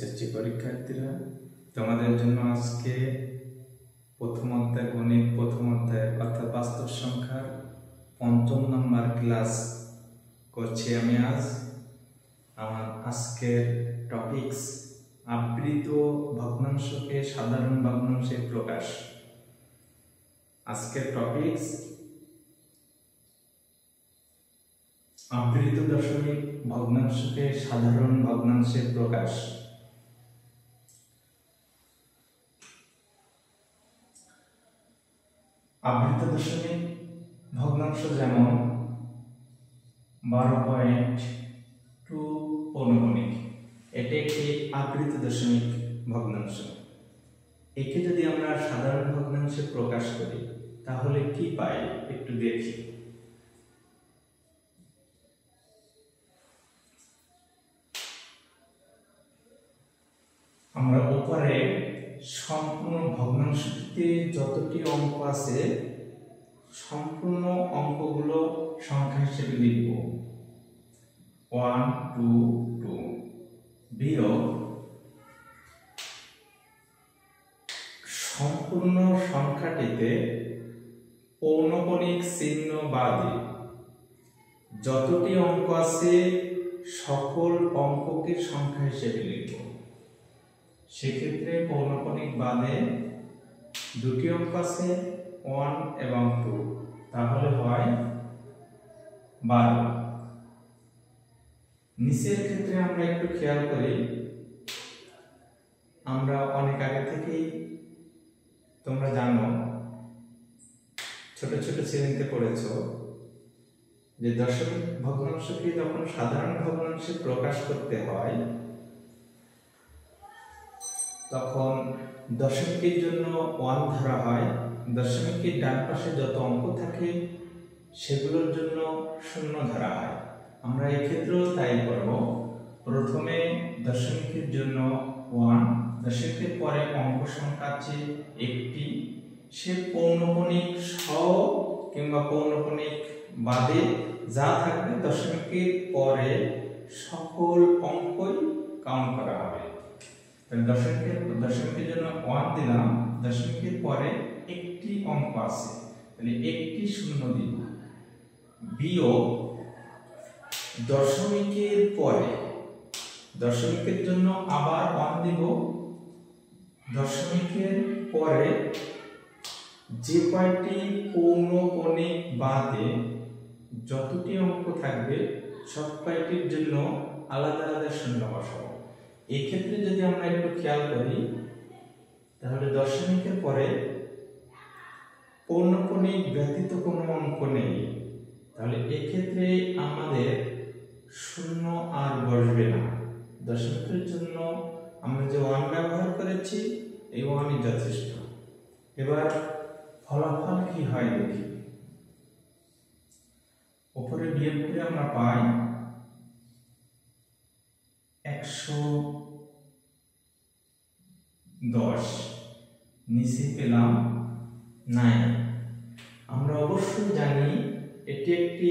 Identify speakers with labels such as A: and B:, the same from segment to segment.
A: HSC পরীক্ষার্থীরা, তোমাদের জন্য আজকে প্রথম অধ্যায় গণিত প্রথম অধ্যায় অর্থাৎ বাস্তব সংখ্যার ৫ম নম্বর ক্লাস করছি আমি। আমার আজকের টপিকস আবৃত ভগ্নাংশকে সাধারণ ভগ্নাংশে প্রকাশ। আজকের টপিকস আবৃত দশমিক ভগ্নাংশকে সাধারণ ভগ্নাংশে প্রকাশ। আবৃত দশমিক ভগ্নাংশ যেমন 12.2 পৌনঃপুনিক, এটি একটি আবৃত দশমিক ভগ্নাংশ। একে যদি আমরা সাধারণ ভগ্নাংশে প্রকাশ করি তাহলে কি পাই একটু দেখি। আমরা উপরে সম্পূর্ণ ভগ্নাংশটিতে যতটি অঙ্ক আছে সম্পূর্ণ অঙ্কগুলো সংখ্যা হিসেবে লিখব। 1 2 2 বিয়োগ সম্পূর্ণ সংখ্যাটিতে পৌনঃপুনিক চিহ্ন বাদে যতটি অঙ্ক আছে সকল অঙ্ককে সংখ্যা হিসেবে লিখব। সেক্ষেত্রে পৌনঃপুনিক বাদে দুটি অঙ্ক আছে 1 এবং 2, তাহলে হয় 12। নিচের ক্ষেত্রে আমরা একটু খেয়াল করি, আমরা অনেক আগে থেকেই তোমরা জানো, ছোট ছোট শ্রেণীতে পড়েছো যে দশমিক ভগ্নাংশকে যখন সাধারণ ভগ্নাংশে প্রকাশ করতে হয় তখন দশমিকের জন্য 1 ধরা হয়, দশমিকের ডান পাশে যত অঙ্ক থাকে সেগুলোর জন্য 0 ধরা হয়। আমরা এই ক্ষেত্রেও তাই করব। প্রথমে দশমিকের জন্য 1, দশমিকের পরে অঙ্ক সংখ্যা আছে একটি, সে পৌনঃপুনিক সহ কিংবা পৌনঃপুনিক বাদে যা থাকবে দশমিকের পরে সকল অঙ্কই কাউন্ট করা হবে। দশমিকের জন্য 1 দিলাম, দশমিকের পরে একটি অঙ্ক আছে তাহলে একটি 0 দিব, বিয়োগ দশমিকের পরে দশমিকের জন্য আবার 1 দিব, দশমিকের পরে যে কয়টি পৌনঃপুনিক বাদে যতটি অঙ্ক থাকবে সব কয়টির জন্য আলাদা আলাদা 0 বসাবো। এই ক্ষেত্রে যদি আমরা একটু খেয়াল করি তাহলে দশমিকের পরে পৌনঃপুনিক ব্যতীত কোনো অঙ্ক নেই, তাহলে এই ক্ষেত্রে আমাদের 0 আর বসবে না। দশমিকের জন্য আমরা যে 1 ব্যবহার করেছি এই 1ই যথেষ্ট। এবার ফলাফল কি হয় দেখি। উপরে বিয়োগ করে আমরা পাই 110, নিচে পেলাম 9। আমরা অবশ্যই জানি এটি একটি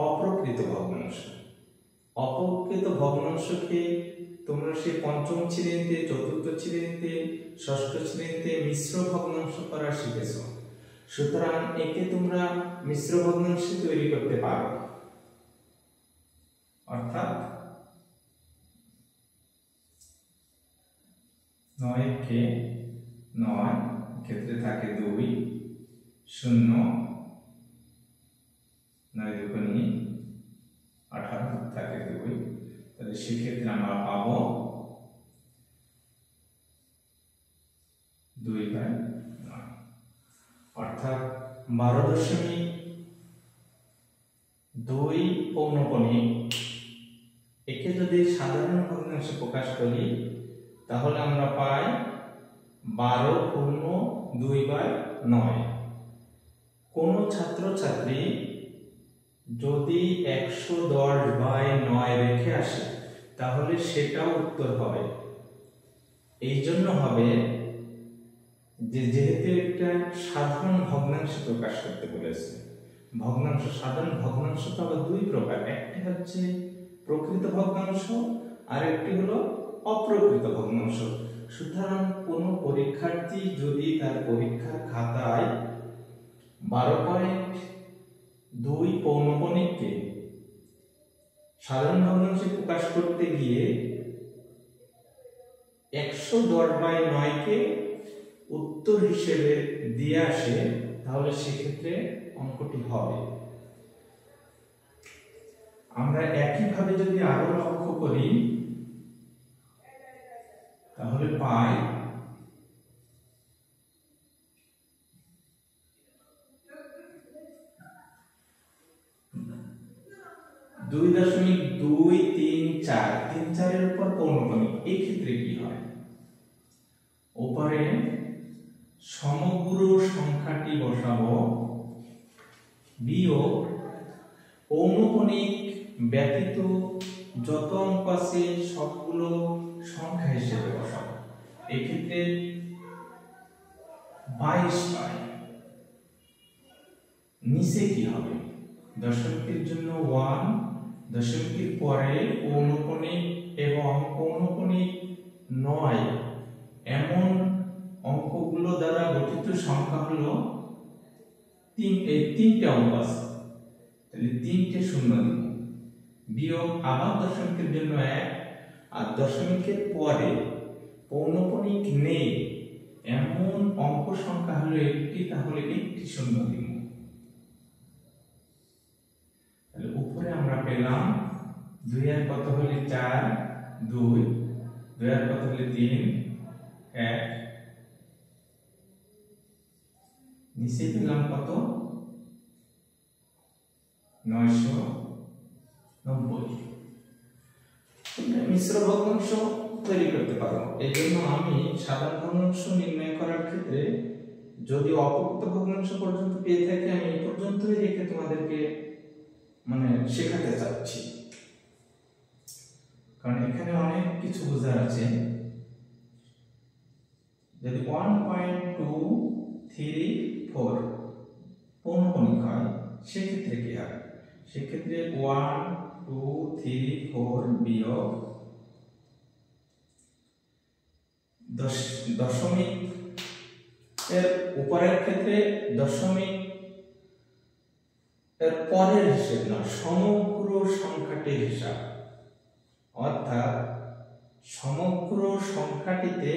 A: অপ্রকৃত ভগ্নাংশ। অপ্রকৃত ভগ্নাংশকে তোমরা সেই 5ম শ্রেণীতে, 4র্থ শ্রেণীতে, 6ষ্ঠ শ্রেণীতে মিশ্র ভগ্নাংশ করা শিখেছো। সুতরাং একে তোমরা মিশ্র ভগ্নাংশ তৈরি করতে পারো। অর্থাৎ 9 কে 9 ক্ষেত্রে থাকে 2, 0 9 দুগুণে 18 থাকে 2, তাহলে সেক্ষেত্রে আমরা পাবো 2/9। অর্থাৎ 12.2 পৌনঃপুনিক একে যদি সাধারণ ভগ্নাংশে প্রকাশ করি তাহলে আমরা পাই 12/2/9। কোন ছাত্রছাত্রী যদি 110/9 রেখে আসে তাহলে সেটাও উত্তর হবে। এই জন্য হবে যেহেতু একটা সাধারণ ভগ্নাংশে প্রকাশ করতে বলেছে। ভগ্নাংশ, সাধারণ ভগ্নাংশ তো আবার 2 প্রকার, একটি হচ্ছে প্রকৃত ভগ্নাংশ আর একটি হলো অপ্রকৃত ভগ্নাংশ। সুতরাং কোনো পরীক্ষার্থী যদি তার পরীক্ষার খাতায় 12.2 পৌনঃপুনিককে সাধারণ ভগ্নাংশে প্রকাশ করতে গিয়ে 110/9 উত্তর হিসেবে দিয়ে আসে, তাহলে সেক্ষেত্রে অঙ্কটি হবে। আমরা একইভাবে যদি আরো লক্ষ্য করি তাহলে পাই 2.234, 3/4 এর উপর পৌনঃপুনিক। এই ক্ষেত্রে কি হয়, উপরে সমগ্র সংখ্যাটি বসাবো বিয়োগ পৌনঃপুনিক ব্যতীত যত অঙ্ক আছে সবগুলো সংখ্যা হিসেবে বসাবো। এক্ষেত্রে 22 পাই। নিচে কি হবে, দশমিকের জন্য 1, দশমিকের পরে পৌনঃপুনিক এবং পৌনঃপুনিক 9 এমন অঙ্কগুলো দ্বারা গঠিত সংখ্যা হলো 3টে অঙ্ক আছে, তাহলে 3টে শূন্য দিব, বিয়োগ আবার দশমিকের জন্য 1, আর দশমিকের পরে পৌনঃপুনিক নেই এমন অঙ্ক সংখ্যা হলো 1টি, তাহলে 1টি শূন্য দিব। তাহলে উপরে আমরা পেলাম 2 এর কত হলে 4, 2, 2 এর কত হলে 3, 1, নিচে পেলাম কত 990। মিশ্র ভগ্নাংশ তৈরি করতে পারো। এই জন্য আমি সাধারণ ভগ্নাংশ নির্ণয় করার ক্ষেত্রে যদি অপ্রকৃত ভগ্নাংশ পর্যন্ত পেয়ে থাকি, আমি এই পর্যন্তই রেখে তোমাদেরকে শেখাতে চাচ্ছি, কারণ এখানে অনেক কিছু বোঝার আছে। যদি 1.234 পৌনঃপুনিক হয় সেক্ষেত্রে কি হবে, সেক্ষেত্রে 1, 2, 3, 4 বিয়োগ দশমিক এর উপরের ক্ষেত্রে দশমিক এর পরের হিসেব না, সমগ্র সংখ্যাটির হিসাব। অর্থাৎ সমগ্র সংখ্যাটিতে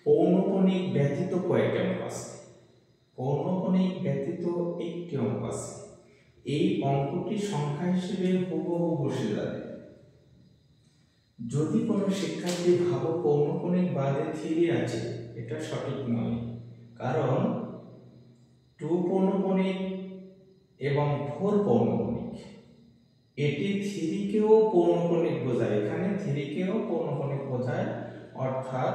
A: পৌনঃপুনিক ব্যতীত কয়টি অঙ্ক আছে, পৌনঃপুনিক ব্যতীত 1টি অঙ্ক আছে। এই অঙ্কটি সংখ্যা হিসেবে হুবহু বসে যাবে। যদি কোনো শিক্ষার্থী ভাবো পৌনঃপুনিক বাদে 3 আছে, এটা সঠিক নয়, কারণ 2 পৌনঃপুনিক এবং 4 পৌনঃপুনিক, এটি 3 কেও পৌনঃপুনিক বোঝায়, এখানে 3 কেও পৌনঃপুনিক বোঝায়। অর্থাৎ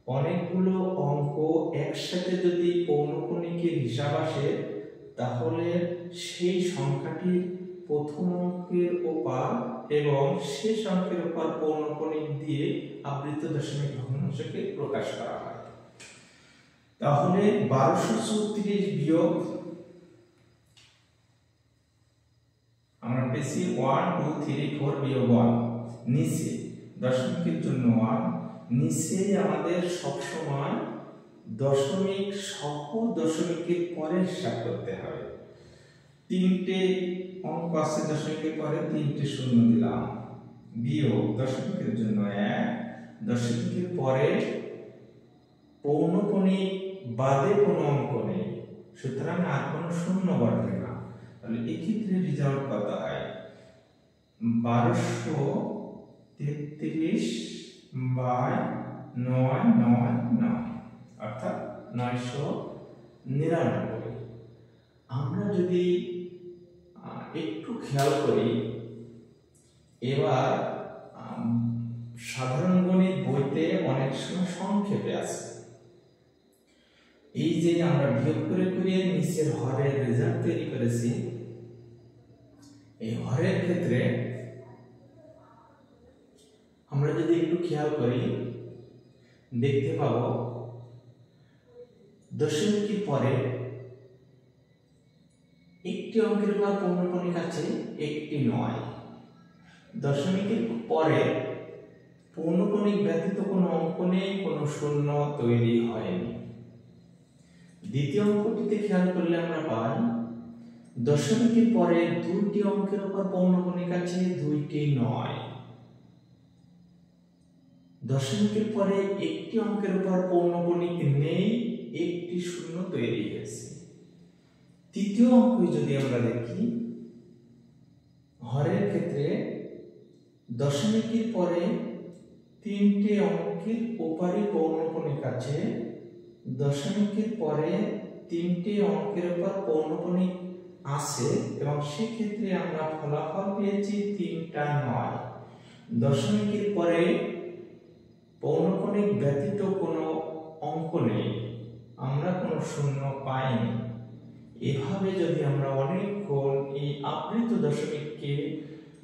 A: অনেকগুলো অঙ্ক একসাথে যদি পৌনঃপুনিকের হিসাব আসে, তাহলে সেই সংখ্যাটির প্রথম অঙ্কের উপর এবং শেষ অঙ্কের উপর পৌনঃপুনিক দিয়ে আবৃত দশমিক ভগ্নাংশকে প্রকাশ করা হয়। তাহলে 1234 বিয়োগ আমরা পেয়েছি 1, 2, 3, 4 বিয়োগ 1, নিচে দশমিকের জন্য 1, নিচে আমাদের সবসময় দশমিক সহ দশমিকের পরে হিসাব করতে হবে। 3টে অঙ্ক আছে দশমিকের পরে, 3টে শূন্য দিলাম, বিয়োগ দশমিকের জন্য 1, দশমিকের পরে পৌনঃপুনিক বাদে কোনো অঙ্ক নেই, সুতরাং আর কোনো শূন্য বসবে না। তাহলে এক্ষেত্রে রেজাল্ট কত হয়, 1233/999, অর্থাৎ 999। আমরা যদি একটু খেয়াল করি, এবার সাধারণ গণিত বইতে অনেক সময় সংক্ষেপে আছে, এই যে আমরা বিয়োগ করে করে নিচের হরের রেজাল্ট তৈরি করেছি, এই হরের ক্ষেত্রে আমরা যদি একটু খেয়াল করি দেখতে পাবো দশমিকের পরে একটি অঙ্কের উপর পৌনঃপুনিক আছে, একটি নয়। দশমিকের পরে পৌনঃপুনিক ব্যতীত কোনো অঙ্ক নেই, কোনো শূন্য তৈরি হয়নি। দ্বিতীয় অঙ্কটিতে খেয়াল করলে আমরা পাই দশমিকের পরে দুইটি অঙ্কের উপর পৌনঃপুনিক আছে, দুইটি নয়। দশমিকের পরে একটি অঙ্কের উপর পৌনঃপুনিক নেই, একটি শূন্য তৈরি হয়েছে। তৃতীয় অঙ্ক যদি আমরা দেখি, হরের ক্ষেত্রে দশমিকের পরে তিনটে অঙ্কের উপরে পৌনঃপুনিক আছে, দশমিকের পরে তিনটে অঙ্কের উপর পৌনঃপুনিক আছে এবং সেক্ষেত্রে আমরা ফলাফল পেয়েছি 3টা 9। দশমিকের পরে পৌনঃপুনিক ব্যতীত কোনো অঙ্ক নেই, আমরা কোনো শূন্য পাইনি। এভাবে যদি আমরা অনেকক্ষণ এই আবৃত দশমিককে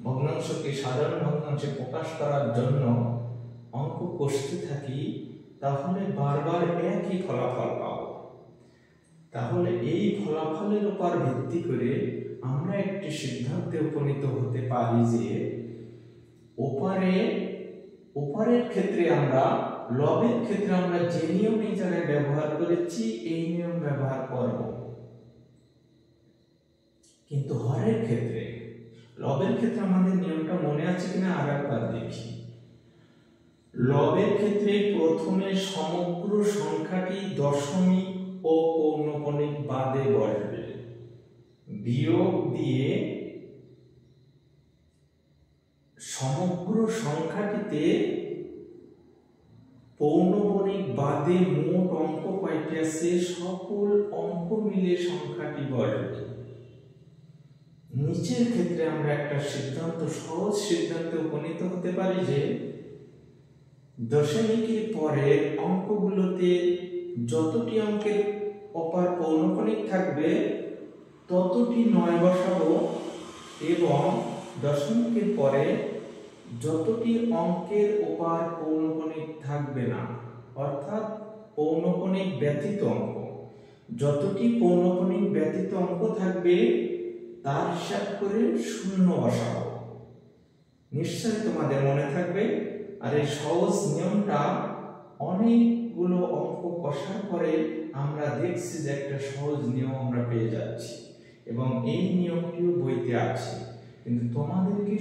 A: ভগ্নাংশকে সাধারণ ভগ্নাংশে প্রকাশ করার জন্য অঙ্ক কষতে থাকি, তাহলে বারবার একই ফলাফল পাব। তাহলে এই ফলাফলের উপর ভিত্তি করে আমরা একটি সিদ্ধান্তে উপনীত হতে পারি যে ওপারের ক্ষেত্রে আমরা লবের ক্ষেত্রে আমরা যে নিয়ম এই জায়গায় ব্যবহার করেছি এই নিয়ম ব্যবহার করব, কিন্তু হরের ক্ষেত্রে লবের ক্ষেত্রে আমাদের নিয়মটা মনে আছে কিনা আর একবার দেখি। লবের ক্ষেত্রে প্রথমে সমগ্র সংখ্যাটি দশমিক ও পৌনঃপুনিক বাদে বসবে, বিয়োগ দিয়ে সমগ্র সংখ্যাটিতে পৌনঃপুনিক বাদে মোট অঙ্ক কয়টি আছে সকল অঙ্ক মিলে সংখ্যাটি বসবে। নিচের ক্ষেত্রে আমরা একটা সিদ্ধান্ত, সহজ সিদ্ধান্তে উপনীত হতে পারি যে দশমিকের পরের অঙ্কগুলোতে যতটি অঙ্কের উপর পৌনঃপুনিক থাকবে ততটি 9 বসাবো এবং দশমিকের পরে যতটি অঙ্কের উপর পৌনঃপুনিক থাকবে না, অর্থাৎ পৌনঃপুনিক ব্যতীত অঙ্ক, যতটি পৌনঃপুনিক ব্যতীত অঙ্ক থাকবে তার হিসাব করে শূন্য বসাবো। নিশ্চয়ই তোমাদের মনে থাকবে। আর এই সহজ নিয়মটা অনেকগুলো অঙ্ক কষার পরে আমরা দেখছি যে একটা সহজ নিয়ম আমরা পেয়ে যাচ্ছি এবং এই নিয়মটিও বইতে আছে, কিন্তু তোমাদেরকে